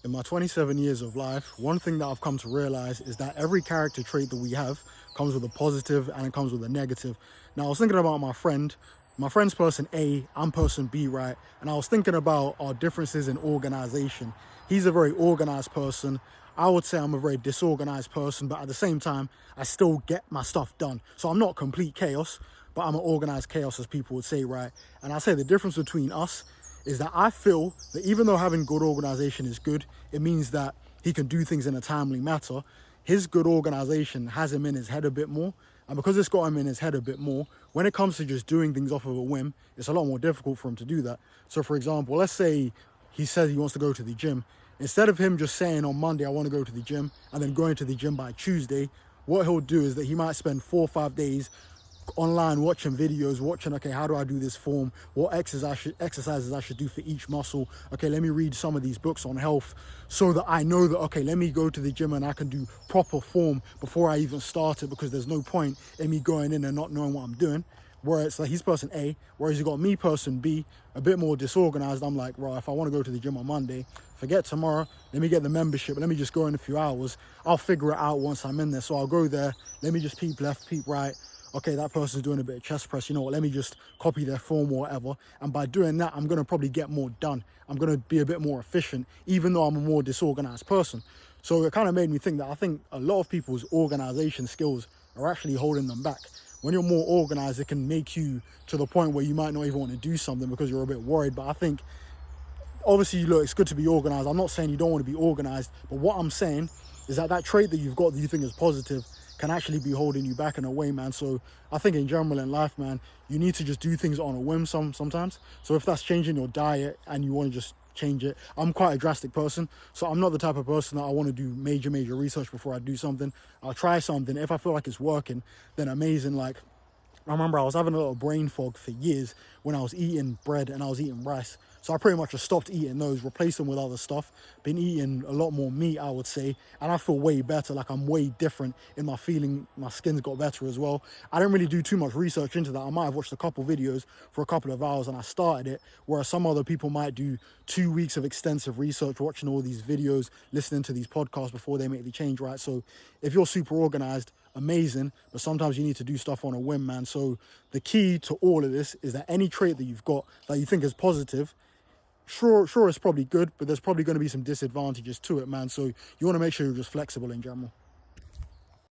In my 27 years of life, one thing that I've come to realize is that every character trait that we have comes with a positive and it comes with a negative. Now, I was thinking about my friend. My friend's person A, I'm person B, right? And I was thinking about our differences in organization. He's a very organized person. I would say I'm a very disorganized person, but at the same time, I still get my stuff done. So I'm not complete chaos, but I'm an organized chaos, as people would say, right? And I say the difference between us is that I feel that even though having good organization is good, it means that he can do things in a timely manner. His good organization has him in his head a bit more. And because it's got him in his head a bit more, when it comes to just doing things off of a whim, it's a lot more difficult for him to do that. So for example, let's say he says he wants to go to the gym. Instead of him just saying on Monday, I want to go to the gym, and then going to the gym by Tuesday, what he'll do is that he might spend 4 or 5 days online watching videos, watching, okay, how do I do this form? What exercises I should do for each muscle? Okay, let me read some of these books on health so that I know that, okay, let me go to the gym and I can do proper form before I even start it, because there's no point in me going in and not knowing what I'm doing. Whereas like he's person A, whereas you got me person B, a bit more disorganized. I'm like, right, if I want to go to the gym on Monday, forget tomorrow, let me get the membership, let me just go in a few hours. I'll figure it out once I'm in there. So I'll go there, let me just peep left, peep right. Okay, that person's doing a bit of chest press, you know what, let me just copy their form or whatever. And by doing that, I'm going to probably get more done. I'm going to be a bit more efficient, even though I'm a more disorganized person. So it kind of made me think that I think a lot of people's organization skills are actually holding them back. When you're more organized, it can make you to the point where you might not even want to do something because you're a bit worried. But I think, obviously, look, it's good to be organized. I'm not saying you don't want to be organized, but what I'm saying is that that trait that you've got that you think is positive can actually be holding you back in a way, man. So I think in general in life, man, you need to just do things on a whim sometimes. So if that's changing your diet and you want to just change it, I'm quite a drastic person, so I'm not the type of person that I want to do major research before I do something. I'll try something. If I feel like it's working, then amazing. Like, I remember I was having a little brain fog for years when I was eating bread and I was eating rice. So I pretty much just stopped eating those, replaced them with other stuff. Been eating a lot more meat, I would say, and I feel way better. Like, I'm way different in my feeling. My skin's got better as well. I didn't really do too much research into that. I might have watched a couple videos for a couple of hours and I started it, whereas some other people might do 2 weeks of extensive research, watching all these videos, listening to these podcasts before they make the change, right? So if you're super organized, amazing, but sometimes you need to do stuff on a whim, man. So the key to all of this is that any trait that you've got that you think is positive, sure it's probably good, but there's probably going to be some disadvantages to it, man. So you want to make sure you're just flexible in general.